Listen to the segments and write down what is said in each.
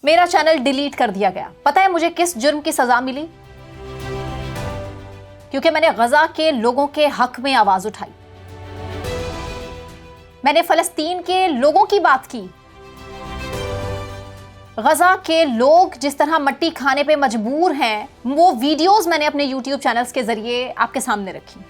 میرا channel delete کر دیا گیا. پتہ ہے مجھے کس جرم کی سزا ملی؟ کیونکہ میں نے غزہ کے لوگوں کے حق میں آواز اٹھائی. میں نے فلسطین کے لوگوں کی بات کی. غزہ کے لوگ جس طرح مٹی کھانے پہ مجبور ہیں، وہ ویڈیوز میں نے اپنے یوٹیوب چینلز کے ذریعے آپ کے سامنے رکھی.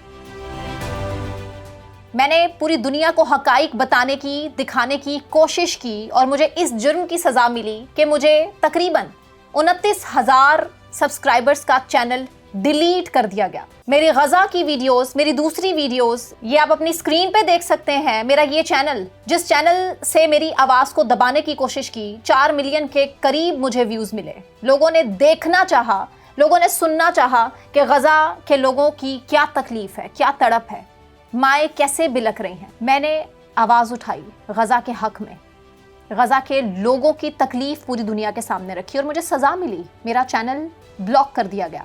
میں نے پوری دنیا کو حقائق بتانے کی، دکھانے کی کوشش کی، اور مجھے اس جرم کی سزا ملی کہ مجھے تقریباً 29,000 سبسکرائبرز کا چینل ڈیلیٹ کر دیا گیا. میری غزہ کی ویڈیوز، میری دوسری ویڈیوز، یہ آپ اپنی اسکرین پہ دیکھ سکتے ہیں. میرا یہ چینل، جس چینل سے میری آواز کو دبانے کی کوشش کی، 4 ملین کے قریب مجھے ویوز ملے. لوگوں نے دیکھنا چاہا، لوگوں نے سننا چاہا کہ غزہ کے لوگوں کی کیا تکلیف ہے، کیا تڑپ ہے، مائیں کیسے بلک رہی ہیں. میں نے آواز اٹھائی غزہ کے حق میں، غزہ کے لوگوں کی تکلیف پوری دنیا کے سامنے رکھی، اور مجھے سزا ملی. میرا چینل بلاک کر دیا گیا،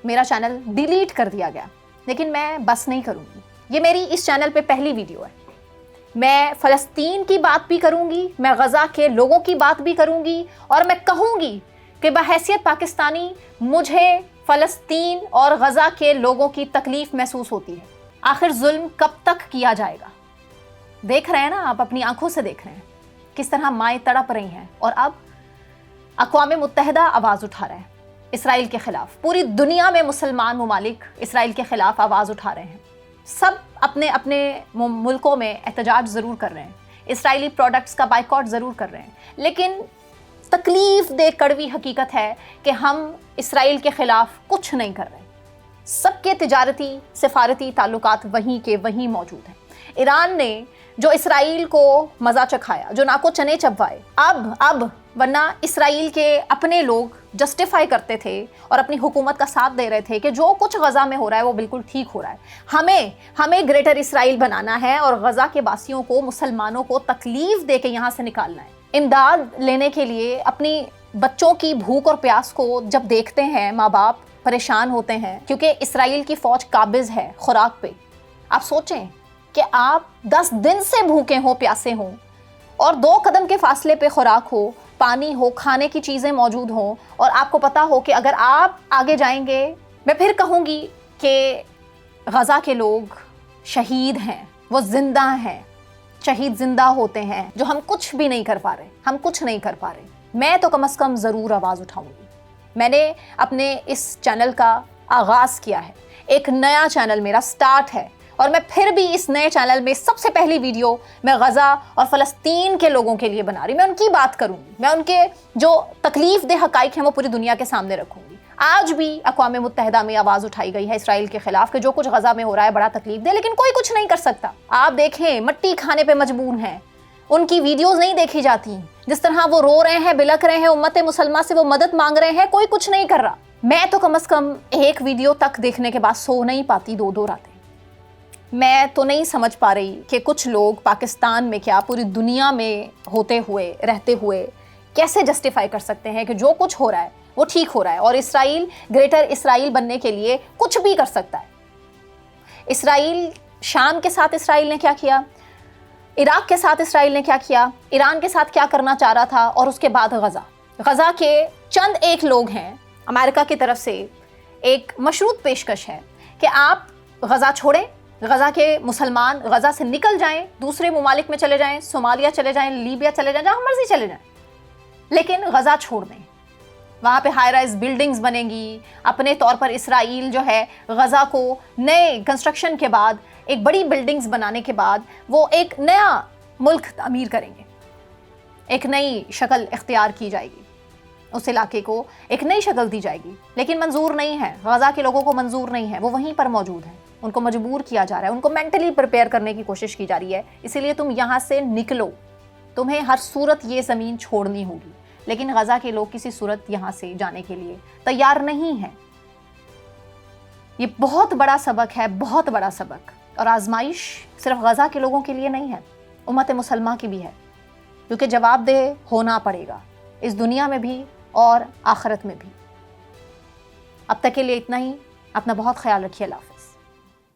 میرا چینل ڈیلیٹ کر دیا گیا. لیکن میں بس نہیں کروں گی. یہ میری اس چینل پہ پہلی ویڈیو ہے. میں فلسطین کی بات بھی کروں گی، میں غزہ کے لوگوں کی بات بھی کروں گی، اور میں کہوں گی کہ بحیثیت پاکستانی مجھے فلسطین اور غزہ کے لوگوں کی تکلیف محسوس ہوتی ہے. آخر ظلم کب تک کیا جائے گا؟ دیکھ رہے ہیں نا آپ، اپنی آنکھوں سے دیکھ رہے ہیں کس طرح مائیں تڑپ رہی ہیں. اور اب اقوام متحدہ آواز اٹھا رہا ہے اسرائیل کے خلاف. پوری دنیا میں مسلمان ممالک اسرائیل کے خلاف آواز اٹھا رہے ہیں. سب اپنے اپنے ملکوں میں احتجاج ضرور کر رہے ہیں، اسرائیلی پروڈکٹس کا بائیکاٹ ضرور کر رہے ہیں. لیکن تکلیف دہ کڑوی حقیقت ہے کہ ہم اسرائیل کے خلاف کچھ نہیں کر رہے. سب کے تجارتی سفارتی تعلقات وہیں کے وہیں موجود ہیں. ایران نے جو اسرائیل کو مزہ چکھایا، جو ناکو چنے چبوائے، اب ورنہ اسرائیل کے اپنے لوگ جسٹیفائی کرتے تھے اور اپنی حکومت کا ساتھ دے رہے تھے کہ جو کچھ غزہ میں ہو رہا ہے وہ بالکل ٹھیک ہو رہا ہے. ہمیں گریٹر اسرائیل بنانا ہے اور غزہ کے باسیوں کو، مسلمانوں کو تکلیف دے کے یہاں سے نکالنا ہے. امداد لینے کے لیے اپنی بچوں کی بھوک اور پیاس کو جب دیکھتے ہیں ماں باپ پریشان ہوتے ہیں کیونکہ اسرائیل کی فوج قابض ہے خوراک پہ. آپ سوچیں کہ آپ 10 دن سے بھوکے ہوں، پیاسے ہوں، اور 2 قدم کے فاصلے پہ خوراک ہو، پانی ہو، کھانے کی چیزیں موجود ہوں، اور آپ کو پتا ہو کہ اگر آپ آگے جائیں گے، میں پھر کہوں گی کہ غزہ کے لوگ شہید ہیں، وہ زندہ ہیں. شہید زندہ ہوتے ہیں جو ہم کچھ بھی نہیں کر پا رہے. میں تو کم از کم ضرور آواز اٹھاؤں گی. میں نے اپنے اس چینل کا آغاز کیا ہے، ایک نیا چینل میرا سٹارٹ ہے، اور میں پھر بھی اس نئے چینل میں سب سے پہلی ویڈیو میں غزہ اور فلسطین کے لوگوں کے لیے بنا رہی. میں ان کی بات کروں گی، میں ان کے جو تکلیف دہ حقائق ہیں وہ پوری دنیا کے سامنے رکھوں گی. آج بھی اقوام متحدہ میں آواز اٹھائی گئی ہے اسرائیل کے خلاف کہ جو کچھ غزہ میں ہو رہا ہے بڑا تکلیف دہ، لیکن کوئی کچھ نہیں کر سکتا. آپ دیکھیں مٹی کھانے پہ مجبور ہیں، ان کی ویڈیوز نہیں دیکھی جاتی. جس طرح وہ رو رہے ہیں، بلک رہے ہیں، امت مسلمہ سے وہ مدد مانگ رہے ہیں، کوئی کچھ نہیں کر رہا. میں تو کم از کم ایک ویڈیو تک دیکھنے کے بعد سو نہیں پاتی 2 راتیں. میں تو نہیں سمجھ پا رہی کہ کچھ لوگ پاکستان میں کیا پوری دنیا میں ہوتے ہوئے، رہتے ہوئے کیسے جسٹیفائی کر سکتے ہیں کہ جو کچھ ہو رہا ہے وہ ٹھیک ہو رہا ہے، اور اسرائیل گریٹر اسرائیل بننے کے لیے کچھ بھی کر سکتا ہے. اسرائیل، شام کے ساتھ اسرائیل نے کیا کیا، عراق کے ساتھ اسرائیل نے کیا کیا، ایران کے ساتھ کیا کرنا چاہ رہا تھا، اور اس کے بعد غزہ کے چند ایک لوگ ہیں. امریکہ کی طرف سے ایک مشروط پیشکش ہے کہ آپ غزہ چھوڑیں، غزہ کے مسلمان غزہ سے نکل جائیں، دوسرے ممالک میں چلے جائیں، صومالیہ چلے جائیں، لیبیا چلے جائیں، جہاں مرضی چلے جائیں، لیکن غزہ چھوڑ دیں. وہاں پہ ہائی رائز بلڈنگز بنیں گی. اپنے طور پر اسرائیل جو ہے غزہ کو نئے کنسٹرکشن کے بعد، ایک بڑی بلڈنگز بنانے کے بعد، وہ ایک نیا ملک تعمیر کریں گے. ایک نئی شکل اختیار کی جائے گی، اس علاقے کو ایک نئی شکل دی جائے گی. لیکن منظور نہیں ہے، غزہ کے لوگوں کو منظور نہیں ہے. وہ وہیں پر موجود ہیں، ان کو مجبور کیا جا رہا ہے، ان کو مینٹلی پریپیئر کرنے کی کوشش کی جا رہی ہے. اسی لیے تم یہاں سے نکلو، تمہیں ہر صورت یہ زمین چھوڑنی ہوگی. لیکن غزہ کے لوگ کسی صورت یہاں سے جانے کے لیے تیار نہیں ہیں. یہ بہت بڑا سبق ہے، بہت بڑا سبق. اور آزمائش صرف غزہ کے لوگوں کے لیے نہیں ہے، امت مسلمہ کی بھی ہے، کیونکہ جواب دہ ہونا پڑے گا اس دنیا میں بھی اور آخرت میں بھی. اب تک کے لیے اتنا ہی. اپنا بہت خیال رکھیے. اللہ حافظ.